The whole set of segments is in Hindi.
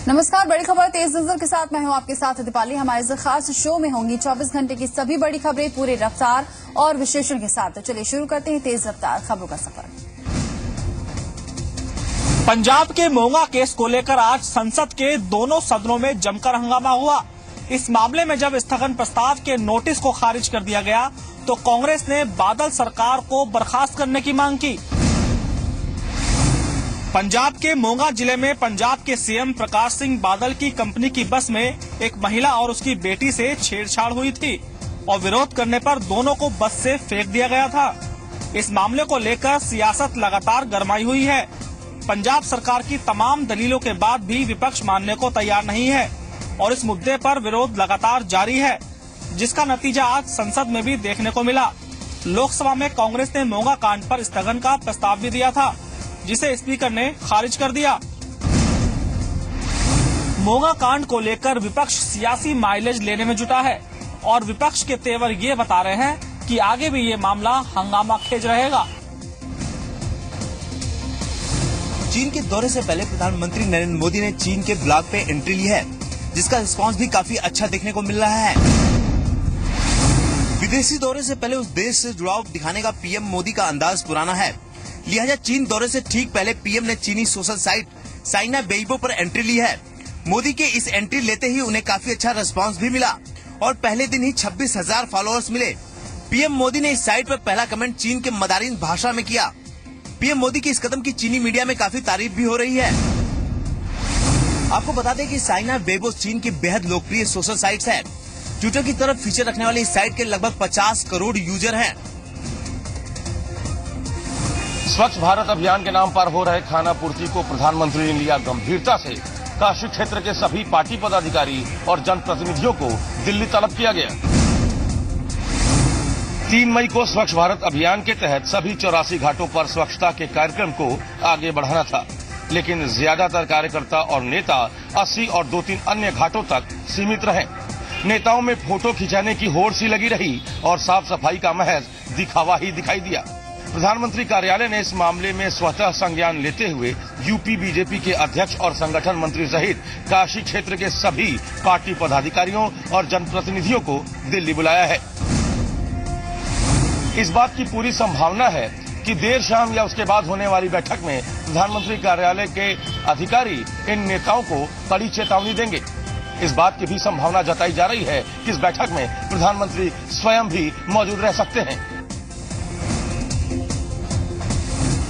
नमस्कार, बड़ी खबर तेज नजर के साथ मैं हूं आपके साथ दीपाली। हमारे इस खास शो में होंगी 24 घंटे की सभी बड़ी खबरें पूरे रफ्तार और विश्लेषण के साथ। तो चलिए शुरू करते हैं तेज रफ्तार खबरों का सफर। पंजाब के मोंगा केस को लेकर आज संसद के दोनों सदनों में जमकर हंगामा हुआ। इस मामले में जब स्थगन प्रस्ताव के नोटिस को खारिज कर दिया गया तो कांग्रेस ने बादल सरकार को बर्खास्त करने की मांग की। पंजाब के मोंगा जिले में पंजाब के सीएम प्रकाश सिंह बादल की कंपनी की बस में एक महिला और उसकी बेटी से छेड़छाड़ हुई थी और विरोध करने पर दोनों को बस से फेंक दिया गया था। इस मामले को लेकर सियासत लगातार गरमाई हुई है। पंजाब सरकार की तमाम दलीलों के बाद भी विपक्ष मानने को तैयार नहीं है और इस मुद्दे पर विरोध लगातार जारी है, जिसका नतीजा आज संसद में भी देखने को मिला। लोकसभा में कांग्रेस ने मोंगा कांड पर स्थगन का प्रस्ताव भी दिया था, जिसे स्पीकर ने खारिज कर दिया। मोंगा कांड को लेकर विपक्ष सियासी माइलेज लेने में जुटा है और विपक्ष के तेवर ये बता रहे हैं कि आगे भी ये मामला हंगामा खेज रहेगा। चीन के दौरे से पहले प्रधानमंत्री नरेंद्र मोदी ने चीन के ब्लॉग पे एंट्री ली है, जिसका रिस्पांस भी काफी अच्छा देखने को मिल रहा है। विदेशी दौरे से पहले उस देश से जुड़ाव दिखाने का पीएम मोदी का अंदाज पुराना है। लिहाजा चीन दौरे से ठीक पहले पीएम ने चीनी सोशल साइट साइना वेइबो पर एंट्री ली है। मोदी के इस एंट्री लेते ही उन्हें काफी अच्छा रिस्पांस भी मिला और पहले दिन ही 26,000 फॉलोअर्स मिले। पीएम मोदी ने इस साइट पर पहला कमेंट चीन के मंदारिन भाषा में किया। पीएम मोदी के इस कदम की चीनी मीडिया में काफी तारीफ भी हो रही है। आपको बता दें कि साइना वेइबो चीन की बेहद लोकप्रिय सोशल साइट्स है। ट्विटर की तरफ फीचर रखने वाली इस साइट के लगभग 50 करोड़ यूजर हैं। स्वच्छ भारत अभियान के नाम पर हो रहे खाना पूर्ति को प्रधानमंत्री ने लिया गंभीरता से। काशी क्षेत्र के सभी पार्टी पदाधिकारी और जनप्रतिनिधियों को दिल्ली तलब किया गया। 3 मई को स्वच्छ भारत अभियान के तहत सभी 84 घाटों पर स्वच्छता के कार्यक्रम को आगे बढ़ाना था, लेकिन ज्यादातर कार्यकर्ता और नेता 80 और 2-3 अन्य घाटों तक सीमित रहे। नेताओं में फोटो खिंचाने की होड़ सी लगी रही और साफ सफाई का महज दिखावा ही दिखाई दिया। प्रधानमंत्री कार्यालय ने इस मामले में स्वतः संज्ञान लेते हुए यूपी बीजेपी के अध्यक्ष और संगठन मंत्री सहित काशी क्षेत्र के सभी पार्टी पदाधिकारियों और जनप्रतिनिधियों को दिल्ली बुलाया है। इस बात की पूरी संभावना है कि देर शाम या उसके बाद होने वाली बैठक में प्रधानमंत्री कार्यालय के अधिकारी इन नेताओं को कड़ी चेतावनी देंगे। इस बात की भी संभावना जताई जा रही है कि इस बैठक में प्रधानमंत्री स्वयं भी मौजूद रह सकते हैं।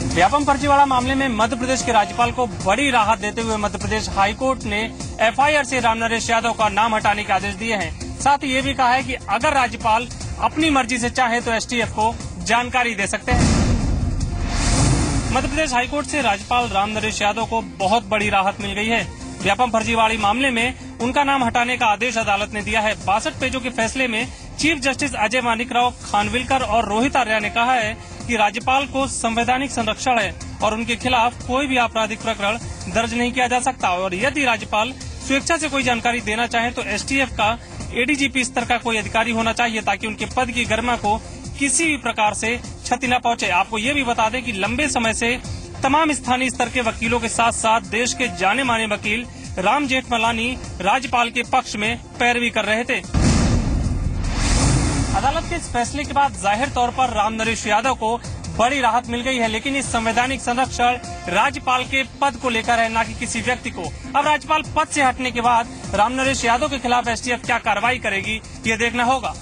व्यापम फर्जीवाड़ा मामले में मध्य प्रदेश के राज्यपाल को बड़ी राहत देते हुए मध्य प्रदेश हाईकोर्ट ने एफआईआर से रामनरेश यादव का नाम हटाने के आदेश दिए हैं। साथ ही ये भी कहा है कि अगर राज्यपाल अपनी मर्जी से चाहे तो एसटीएफ को जानकारी दे सकते हैं। मध्य प्रदेश हाईकोर्ट से राज्यपाल रामनरेश यादव को बहुत बड़ी राहत मिल गई है। व्यापम फर्जीवाड़ी मामले में उनका नाम हटाने का आदेश अदालत ने दिया है। 62 पेजों के फैसले में चीफ जस्टिस अजय मानिकराव, खानविलकर और रोहित आर्या ने कहा है कि राज्यपाल को संवैधानिक संरक्षण है और उनके खिलाफ कोई भी आपराधिक प्रकरण दर्ज नहीं किया जा सकता और यदि राज्यपाल स्वेच्छा से कोई जानकारी देना चाहे तो एसटीएफ का एडीजीपी स्तर का कोई अधिकारी होना चाहिए, ताकि उनके पद की गरिमा को किसी भी प्रकार से क्षति न पहुंचे। आपको ये भी बता दें कि लंबे समय से तमाम स्थानीय स्तर के वकीलों के साथ साथ देश के जाने माने वकील राम जेठमलानी राज्यपाल के पक्ष में पैरवी कर रहे थे। अदालत के इस फैसले के बाद जाहिर तौर पर रामनरेश यादव को बड़ी राहत मिल गई है, लेकिन इस संवैधानिक संरक्षण राज्यपाल के पद को लेकर है, न कि किसी व्यक्ति को। अब राज्यपाल पद से हटने के बाद रामनरेश यादव के खिलाफ एसटीएफ क्या कार्रवाई करेगी, ये देखना होगा।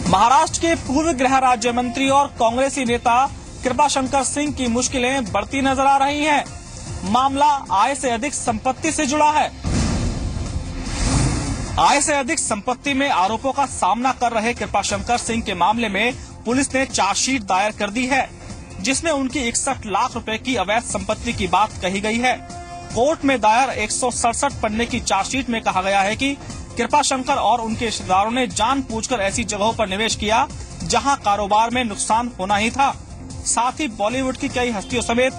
महाराष्ट्र के पूर्व गृह राज्य मंत्री और कांग्रेसी नेता कृपाशंकर सिंह की मुश्किलें बढ़ती नजर आ रही हैं। मामला आय से अधिक संपत्ति से जुड़ा है। आय से अधिक संपत्ति में आरोपों का सामना कर रहे कृपाशंकर सिंह के मामले में पुलिस ने चार्जशीट दायर कर दी है, जिसमें उनकी 61 लाख रुपए की अवैध संपत्ति की बात कही गई है। कोर्ट में दायर 167 पन्ने की चार्जशीट में कहा गया है कि कृपाशंकर और उनके रिश्तेदारों ने जानबूझकर ऐसी जगहों पर निवेश किया जहां कारोबार में नुकसान होना ही था। साथ ही बॉलीवुड की कई हस्तियों समेत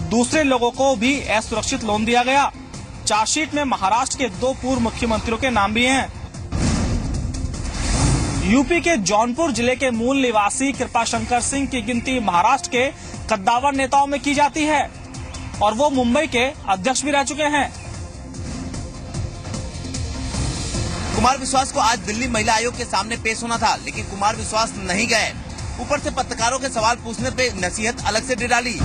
दूसरे लोगों को भी असुरक्षित लोन दिया गया। चार्जशीट में महाराष्ट्र के 2 पूर्व मुख्यमंत्रियों के नाम भी हैं। यूपी के जौनपुर जिले के मूल निवासी कृपाशंकर सिंह की गिनती महाराष्ट्र के कद्दावर नेताओं में की जाती है। और वो मुंबई के अध्यक्ष भी रह चुके हैं। कुमार विश्वास को आज दिल्ली महिला आयोग के सामने पेश होना था, लेकिन कुमार विश्वास नहीं गए। ऊपर से पत्रकारों के सवाल पूछने पे नसीहत अलग से डाली।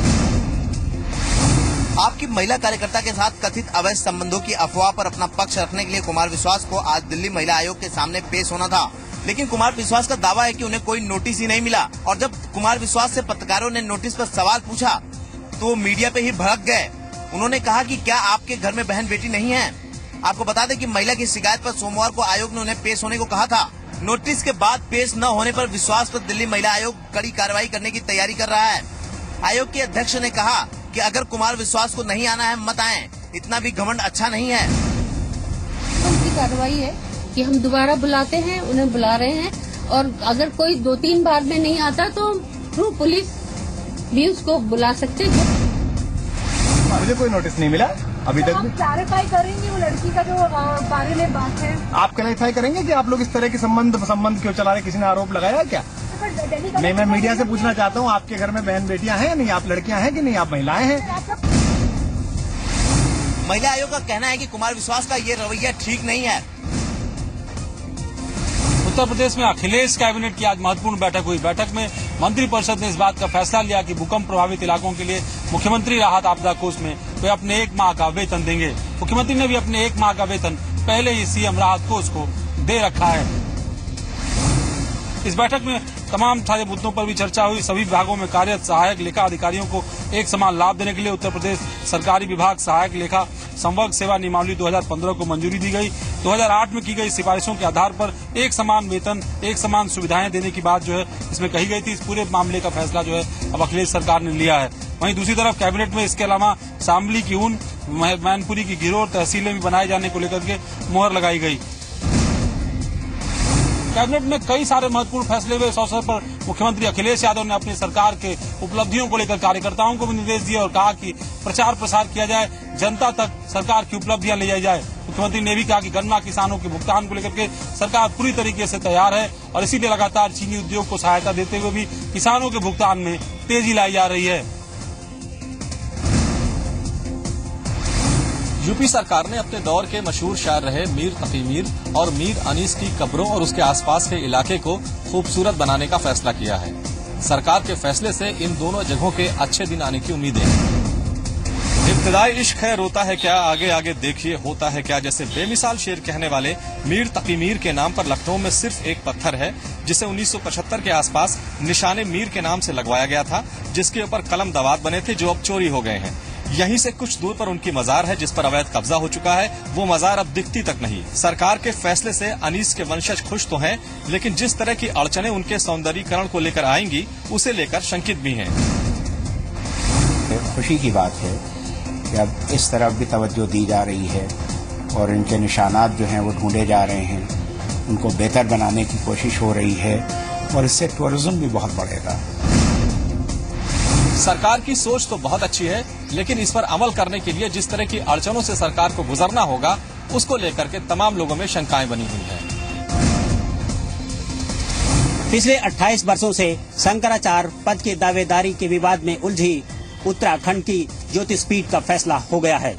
आपकी महिला कार्यकर्ता के साथ कथित अवैध संबंधों की अफवाह पर अपना पक्ष रखने के लिए कुमार विश्वास को आज दिल्ली महिला आयोग के सामने पेश होना था, लेकिन कुमार विश्वास का दावा है कि उन्हें कोई नोटिस ही नहीं मिला। और जब कुमार विश्वास से पत्रकारों ने नोटिस पर सवाल पूछा तो वो मीडिया पे ही भड़क गए। उन्होंने कहा कि क्या आपके घर में बहन बेटी नहीं है? आपको बता दें कि महिला की शिकायत पर सोमवार को आयोग ने उन्हें पेश होने को कहा था। नोटिस के बाद पेश न होने पर विश्वास पर दिल्ली महिला आयोग कड़ी कार्रवाई करने की तैयारी कर रहा है। आयोग के अध्यक्ष ने कहा कि अगर कुमार विश्वास को नहीं आना है मत आए, इतना भी घमंड अच्छा नहीं है। उनकी कार्रवाई है कि हम दोबारा बुलाते हैं, उन्हें बुला रहे हैं, और अगर कोई 2-3 बार में नहीं आता तो थ्रू पुलिस भी उसको बुला सकते हैं। मुझे कोई नोटिस नहीं मिला अभी तक। आप क्लैरिफाई करेंगे वो लड़की का जो बारे में बात है? आप क्लैरिफाई करेंगे कि आप लोग इस तरह के संबंध क्यों चला रहे? किसी ने आरोप लगाया क्या? मैं मीडिया से पूछना चाहता हूँ, आपके घर में बहन बेटियां हैं नहीं? आप लड़कियां हैं कि नहीं? आप महिलाएं हैं? महिला आयोग का कहना है कि कुमार विश्वास का ये रवैया ठीक नहीं है। उत्तर प्रदेश में अखिलेश कैबिनेट की आज महत्वपूर्ण बैठक हुई। बैठक में मंत्रिपरिषद ने इस बात का फैसला लिया कि भूकंप प्रभावित इलाकों के लिए मुख्यमंत्री राहत आपदा कोष में वे अपने 1 माह का वेतन देंगे। मुख्यमंत्री ने भी अपने 1 माह का वेतन पहले ही सीएम राहत कोष को दे रखा है। इस बैठक में तमाम सारे मुद्दों पर भी चर्चा हुई। सभी विभागों में कार्यरत सहायक लेखा अधिकारियों को एक समान लाभ देने के लिए उत्तर प्रदेश सरकारी विभाग सहायक लेखा संवर्ग सेवा नियमावली 2015 को मंजूरी दी गई। 2008 में की गई सिफारिशों के आधार पर एक समान वेतन, एक समान सुविधाएं देने की बात जो है इसमें कही गई थी। इस पूरे मामले का फैसला जो है अब अखिलेश सरकार ने लिया है। वहीं दूसरी तरफ कैबिनेट में इसके अलावा शामली की ऊन, मैनपुरी की गिरोह तहसीलें भी बनाए जाने को लेकर के मुहर लगाई गई। कैबिनेट में कई सारे महत्वपूर्ण फैसले हुए। इस अवसर पर मुख्यमंत्री अखिलेश यादव ने अपनी सरकार के उपलब्धियों को लेकर कार्यकर्ताओं को भी निर्देश दिए और कहा कि प्रचार प्रसार किया जाए, जनता तक सरकार की उपलब्धियां ले जाई जाए। मुख्यमंत्री ने भी कहा कि गन्ना किसानों के भुगतान को लेकर के सरकार पूरी तरीके से तैयार है और इसीलिए लगातार चीनी उद्योग को सहायता देते हुए भी किसानों के भुगतान में तेजी लाई जा रही है। यूपी सरकार ने अपने दौर के मशहूर शायर रहे मीर तकी मीर और मीर अनीस की कब्रों और उसके आसपास के इलाके को खूबसूरत बनाने का फैसला किया है। सरकार के फैसले से इन दोनों जगहों के अच्छे दिन आने की उम्मीद है। इब्तिदाई इश्क है रोता है क्या, आगे आगे देखिए होता है क्या जैसे बेमिसाल शेर कहने वाले मीर तकी मीर के नाम पर लखनऊ में सिर्फ एक पत्थर है जिसे 1975 के आसपास निशाने मीर के नाम से लगवाया गया था, जिसके ऊपर कलम दवात बने थे जो अब चोरी हो गए हैं। यहीं से कुछ दूर पर उनकी मजार है जिस पर अवैध कब्जा हो चुका है। वो मजार अब दिखती तक नहीं। सरकार के फैसले से अनीस के वंशज खुश तो हैं, लेकिन जिस तरह की अड़चनें उनके सौंदर्यीकरण को लेकर आएंगी उसे लेकर शंकित भी हैं। खुशी की बात है कि अब इस तरफ भी तवज्जो दी जा रही है और इनके निशानात जो हैं वो ढूंढे जा रहे हैं, उनको बेहतर बनाने की कोशिश हो रही है और इससे टूरिज्म भी बहुत बढ़ेगा। सरकार की सोच तो बहुत अच्छी है, लेकिन इस पर अमल करने के लिए जिस तरह की अड़चनों से सरकार को गुजरना होगा उसको लेकर के तमाम लोगों में शंकाएं बनी हुई हैं। पिछले 28 वर्षों से शंकराचार्य पद की दावेदारी के विवाद में उलझी उत्तराखंड की ज्योतिषपीठ का फैसला हो गया है।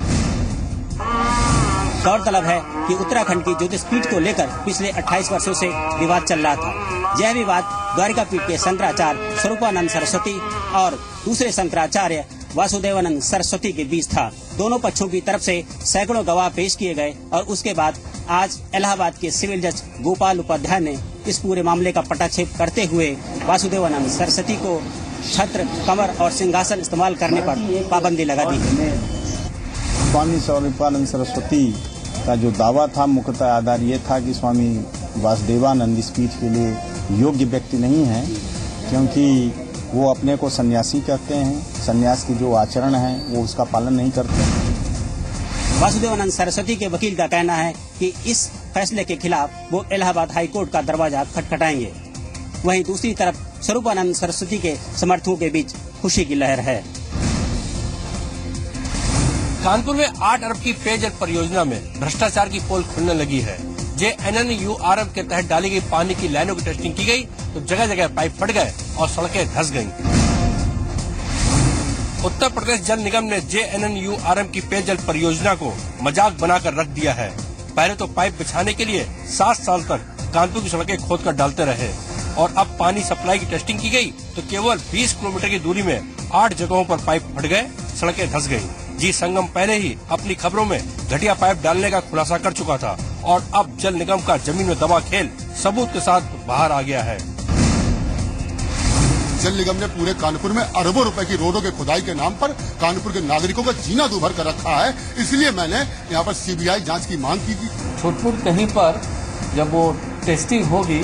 गौरतलब है कि उत्तराखंड की ज्योतिषपीठ को लेकर पिछले 28 वर्षों से विवाद चल रहा था। यह विवाद द्वारिका पीठ के शंकराचार्य स्वरूपानंद सरस्वती और दूसरे शंकराचार्य वासुदेवानंद सरस्वती के बीच था। दोनों पक्षों की तरफ से सैकड़ों गवाह पेश किए गए और उसके बाद आज इलाहाबाद के सिविल जज गोपाल उपाध्याय ने इस पूरे मामले का पटाक्षेप करते हुए वासुदेवानंद सरस्वती को छत्र, कमर और सिंहासन इस्तेमाल करने पर पाबंदी लगा दी है। स्वामी स्वरूपानंद सरस्वती का जो दावा था मुख्यतः आधार ये था कि स्वामी वासुदेवानंद इस पीठ के लिए योग्य व्यक्ति नहीं है, क्योंकि वो अपने को सन्यासी कहते हैं, सन्यास की जो आचरण है वो उसका पालन नहीं करते। वासुदेवानंद सरस्वती के वकील का कहना है कि इस फैसले के खिलाफ वो इलाहाबाद हाई कोर्ट का दरवाजा खटखटाएंगे। वहीं दूसरी तरफ स्वरूपानंद सरस्वती के समर्थकों के बीच खुशी की लहर है। कानपुर में 8 अरब की पेयजल परियोजना में भ्रष्टाचार की पोल खुलने लगी है। JNNURM के तहत डाली गई पानी की लाइनों की टेस्टिंग की गई तो जगह जगह पाइप फट गए और सड़कें धंस गईं। उत्तर प्रदेश जल निगम ने JNNURM की पेयजल परियोजना को मजाक बनाकर रख दिया है। पहले तो पाइप बिछाने के लिए 7 साल तक कानपुर की सड़कें खोद कर डालते रहे और अब पानी सप्लाई की टेस्टिंग की गई तो केवल 20 किलोमीटर की दूरी में 8 जगहों पर पाइप फट गए, सड़कें धंस गयी। जी संगम पहले ही अपनी खबरों में घटिया पाइप डालने का खुलासा कर चुका था और अब जल निगम का जमीन में दबा खेल सबूत के साथ बाहर आ गया है। जल निगम ने पूरे कानपुर में अरबों रुपए की रोडों के खुदाई के नाम पर कानपुर के नागरिकों का जीना दूभर कर रखा है। इसलिए मैंने यहाँ पर CBI जांच की मांग की थी। छुटपुट कहीं पर जब वो टेस्टिंग होगी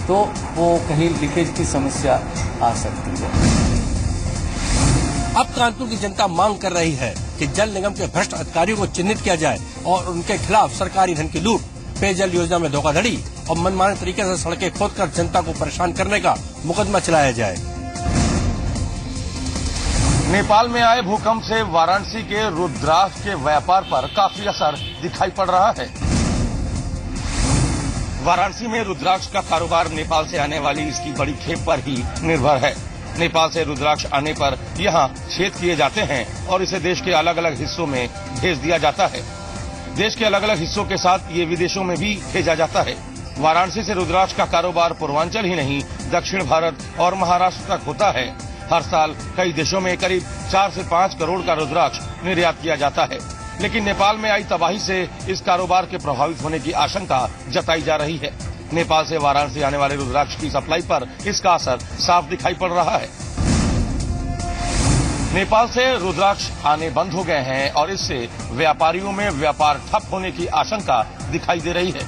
तो वो कहीं लीकेज की समस्या आ सकती है। अब कानपुर की जनता मांग कर रही है कि जल निगम के भ्रष्ट अधिकारियों को चिन्हित किया जाए और उनके खिलाफ सरकारी धन की लूट, पेयजल योजना में धोखाधड़ी और मनमाने तरीके से सड़कें खोदकर जनता को परेशान करने का मुकदमा चलाया जाए। नेपाल में आए भूकंप से वाराणसी के रुद्राक्ष के व्यापार पर काफी असर दिखाई पड़ रहा है। वाराणसी में रुद्राक्ष का कारोबार नेपाल से आने वाली इसकी बड़ी खेप पर ही निर्भर है। नेपाल से रुद्राक्ष आने पर यहाँ छेद किए जाते हैं और इसे देश के अलग अलग हिस्सों में भेज दिया जाता है। देश के अलग अलग हिस्सों के साथ ये विदेशों में भी भेजा जाता है। वाराणसी से रुद्राक्ष का कारोबार पूर्वांचल ही नहीं, दक्षिण भारत और महाराष्ट्र तक होता है। हर साल कई देशों में करीब 4 से 5 करोड़ का रुद्राक्ष निर्यात किया जाता है, लेकिन नेपाल में आई तबाही से इस कारोबार के प्रभावित होने की आशंका जताई जा रही है। नेपाल से वाराणसी आने वाले रुद्राक्ष की सप्लाई पर इसका असर साफ दिखाई पड़ रहा है। नेपाल से रुद्राक्ष आने बंद हो गए हैं और इससे व्यापारियों में व्यापार ठप होने की आशंका दिखाई दे रही है।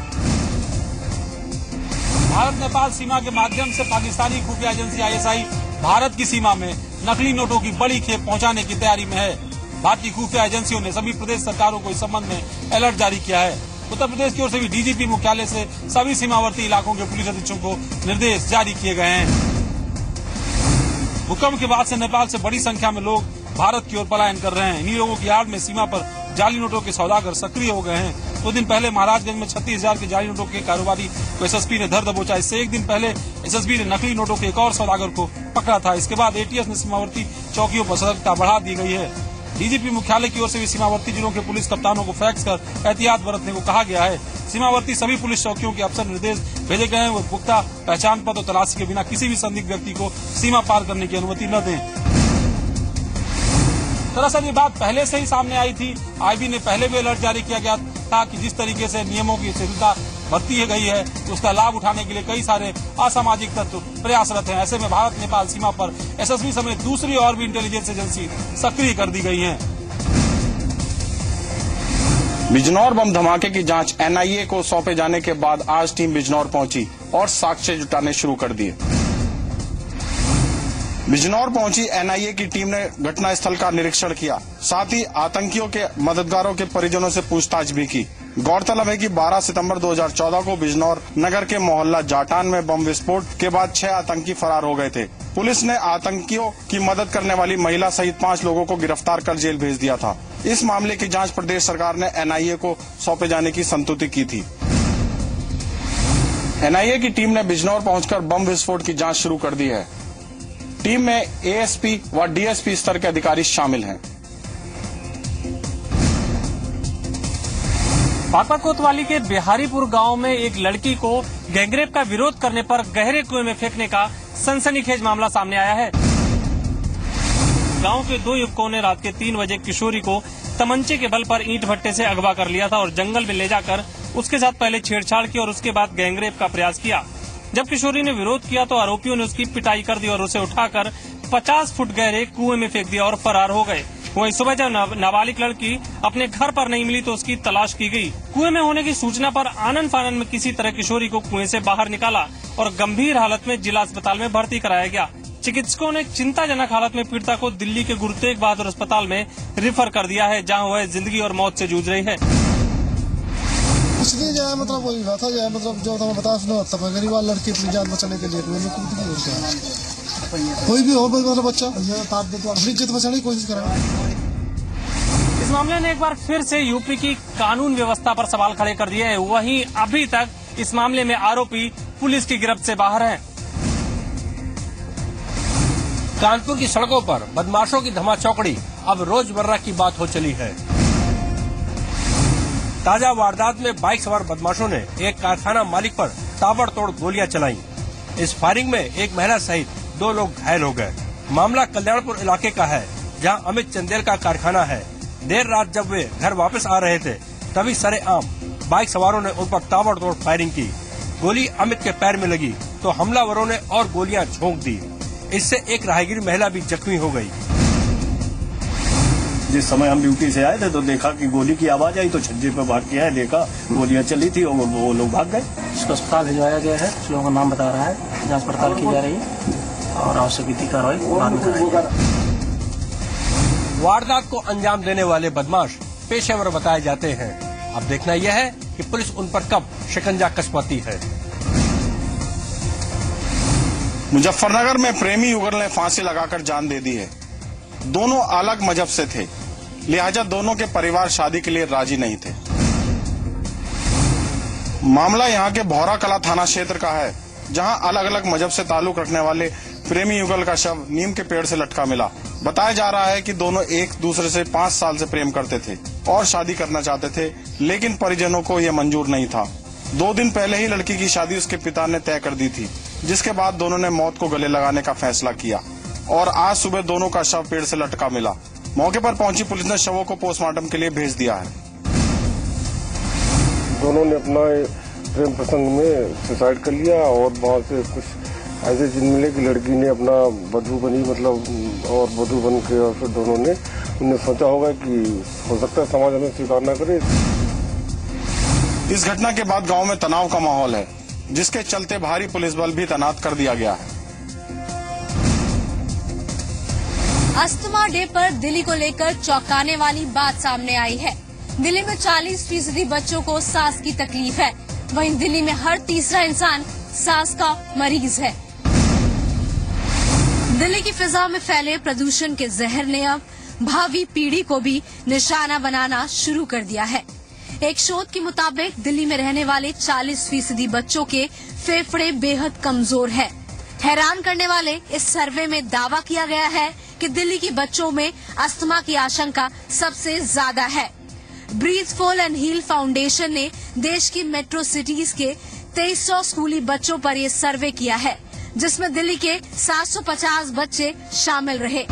भारत नेपाल सीमा के माध्यम से पाकिस्तानी खुफिया एजेंसी ISI भारत की सीमा में नकली नोटों की बड़ी खेप पहुंचाने की तैयारी में है। भारतीय खुफिया एजेंसियों ने सभी प्रदेश सरकारों को इस संबंध में अलर्ट जारी किया है। उत्तर प्रदेश की ओर से भी DGP मुख्यालय से सभी सीमावर्ती इलाकों के पुलिस अधीक्षकों को निर्देश जारी किए गए हैं। भूकंप के बाद से नेपाल से बड़ी संख्या में लोग भारत की ओर पलायन कर रहे हैं। इन्हीं लोगों की आड़ में सीमा पर जाली नोटों के सौदागर सक्रिय हो गए हैं। 2 दिन पहले महाराजगंज में 36,000 के जाली नोटों के कारोबारी को SSP ने धर दबोचा। इससे एक दिन पहले SSB ने नकली नोटों के एक और सौदागर को पकड़ा था। इसके बाद ATS ने सीमावर्ती चौकियों पर सतर्कता बढ़ा दी गई है। DGP मुख्यालय की ओर से भी सीमावर्ती जिलों के पुलिस कप्तानों को फैक्स कर एहतियात बरतने को कहा गया है। सीमावर्ती सभी पुलिस चौकियों के अफसर निर्देश भेजे गए हैं, वो पुख्ता पहचान पत्र और तलाशी के बिना किसी भी संदिग्ध व्यक्ति को सीमा पार करने की अनुमति न दें। दरअसल ये बात पहले से ही सामने आई थी। IB ने पहले भी अलर्ट जारी किया गया था कि जिस तरीके से नियमों की शिथिलता बरती गई है उसका लाभ उठाने के लिए कई सारे असामाजिक तत्व प्रयासरत हैं। ऐसे में भारत नेपाल सीमा पर SSB समेत दूसरी और भी इंटेलिजेंस एजेंसी सक्रिय कर दी गई हैं। बिजनौर बम धमाके की जांच NIA को सौंपे जाने के बाद आज टीम बिजनौर पहुंची और साक्ष्य जुटाने शुरू कर दिए। बिजनौर पहुंची NIA की टीम ने घटनास्थल का निरीक्षण किया, साथ ही आतंकियों के मददगारों के परिजनों से पूछताछ भी की। गौरतलब है कि 12 सितंबर 2014 को बिजनौर नगर के मोहल्ला जाटान में बम विस्फोट के बाद 6 आतंकी फरार हो गए थे। पुलिस ने आतंकियों की मदद करने वाली महिला सहित 5 लोगों को गिरफ्तार कर जेल भेज दिया था। इस मामले की जांच प्रदेश सरकार ने NIA को सौंपे जाने की संस्तुति की थी। NIA की टीम ने बिजनौर पहुंचकर बम विस्फोट की जांच शुरू कर दी है। टीम में ASP व DSP स्तर के अधिकारी शामिल हैं। बांका कोतवाली के बिहारीपुर गांव में एक लड़की को गैंगरेप का विरोध करने पर गहरे कुएं में फेंकने का सनसनीखेज मामला सामने आया है। गांव के 2 युवकों ने रात के 3 बजे किशोरी को तमंचे के बल पर ईंट भट्टे से अगवा कर लिया था और जंगल में ले जाकर उसके साथ पहले छेड़छाड़ की और उसके बाद गैंगरेप का प्रयास किया। जब किशोरी ने विरोध किया तो आरोपियों ने उसकी पिटाई कर दी और उसे उठाकर 50 फुट गहरे कुएं में फेंक दिया और फरार हो गए। वहीं सुबह जब नाबालिग लड़की अपने घर पर नहीं मिली तो उसकी तलाश की गई। कुएं में होने की सूचना पर आनन फानन में किसी तरह किशोरी को कुएं से बाहर निकाला और गंभीर हालत में जिला अस्पताल में भर्ती कराया गया। चिकित्सकों ने चिंताजनक हालत में पीड़िता को दिल्ली के गुरु तेग बहादुर अस्पताल में रेफर कर दिया है, जहां वह जिंदगी और मौत से जूझ रही है। इसलिए जो है मतलब वही बात है, जो है मतलब जो तुम्हें बता सुनो तब गरीब लड़की अपनी जान बचाने के लिए कोई भी हो मतलब बच्चा अपनी इज्जत बचाने की कोशिश करेगा। इस मामले ने एक बार फिर से यूपी की कानून व्यवस्था पर सवाल खड़े कर दिए हैं। वहीं अभी तक इस मामले में आरोपी पुलिस की गिरफ्त से बाहर हैं। कानपुर की सड़कों पर बदमाशों की धमाचौकड़ी अब रोजमर्रा की बात हो चली है। ताजा वारदात में बाइक सवार बदमाशों ने एक कारखाना मालिक पर ताबड़तोड़ गोलियां चलाई। इस फायरिंग में एक महिला सहित 2 लोग घायल हो गए। मामला कल्याणपुर इलाके का है, जहां अमित चंदेल का कारखाना है। देर रात जब वे घर वापस आ रहे थे, तभी सरेआम बाइक सवारों ने उन पर ताबड़तोड़ फायरिंग की। गोली अमित के पैर में लगी तो हमलावरों ने और गोलियां झोंक दी। इससे एक राहगीर महिला भी जख्मी हो गई। जिस समय हम ड्यूटी से आए थे तो देखा कि गोली की आवाज आई, तो छज्जे पर भाग के आए, देखा गोलियां चली थी और वो लोग भाग गए। इसको अस्पताल भिजवाया गया है। कुछ लोगों का नाम बता रहा है, जांच पड़ताल की जा रही है और आवश्यक विधि कार्रवाई बाद में कराई जाएगी। वारदात को अंजाम देने वाले बदमाश पेशेवर बताए जाते हैं। अब देखना यह है कि पुलिस उन पर कब शिकंजा कस पाती है। मुजफ्फरनगर में प्रेमी युगल ने फांसी लगाकर जान दे दी है। दोनों अलग मजहब से थे, लिहाजा दोनों के परिवार शादी के लिए राजी नहीं थे। मामला यहां के भौरा कला थाना क्षेत्र का है, जहां अलग अलग मजहब से ताल्लुक रखने वाले प्रेमी युगल का शव नीम के पेड़ से लटका मिला। बताया जा रहा है कि दोनों एक दूसरे से 5 साल से प्रेम करते थे और शादी करना चाहते थे, लेकिन परिजनों को यह मंजूर नहीं था। 2 दिन पहले ही लड़की की शादी उसके पिता ने तय कर दी थी, जिसके बाद दोनों ने मौत को गले लगाने का फैसला किया और आज सुबह दोनों का शव पेड़ से लटका मिला। मौके पर पहुंची पुलिस ने शवों को पोस्टमार्टम के लिए भेज दिया है। दोनों ने अपना प्रेम प्रसंग में सुसाइड कर लिया और वहाँ से कुछ ऐसे चीज मिले कि लड़की ने अपना वधू बनी, मतलब और वधू बन के, और फिर दोनों ने उन्हें सोचा होगा कि हो सकता है समाज हमें स्वीकार न करे। इस घटना के बाद गांव में तनाव का माहौल है, जिसके चलते भारी पुलिस बल भी तैनात कर दिया गया है। अस्थमा डे पर दिल्ली को लेकर चौंकाने वाली बात सामने आई है। दिल्ली में 40% बच्चों को सांस की तकलीफ है। वहीं दिल्ली में हर तीसरा इंसान सांस का मरीज है। दिल्ली की फिजा में फैले प्रदूषण के जहर ने अब भावी पीढ़ी को भी निशाना बनाना शुरू कर दिया है। एक शोध के मुताबिक दिल्ली में रहने वाले 40% बच्चों के फेफड़े बेहद कमजोर है। हैरान करने वाले इस सर्वे में दावा किया गया है कि दिल्ली के बच्चों में अस्थमा की आशंका सबसे ज्यादा है। Breathe Full and Heal Foundation ने देश की मेट्रो सिटीज के 2300 स्कूली बच्चों पर यह सर्वे किया है, जिसमें दिल्ली के 750 बच्चे शामिल रहे।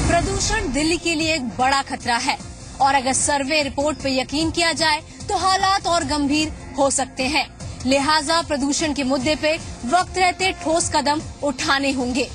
प्रदूषण दिल्ली के लिए एक बड़ा खतरा है और अगर सर्वे रिपोर्ट पर यकीन किया जाए तो हालात और गंभीर हो सकते हैं। लिहाजा प्रदूषण के मुद्दे पे वक्त रहते ठोस कदम उठाने होंगे।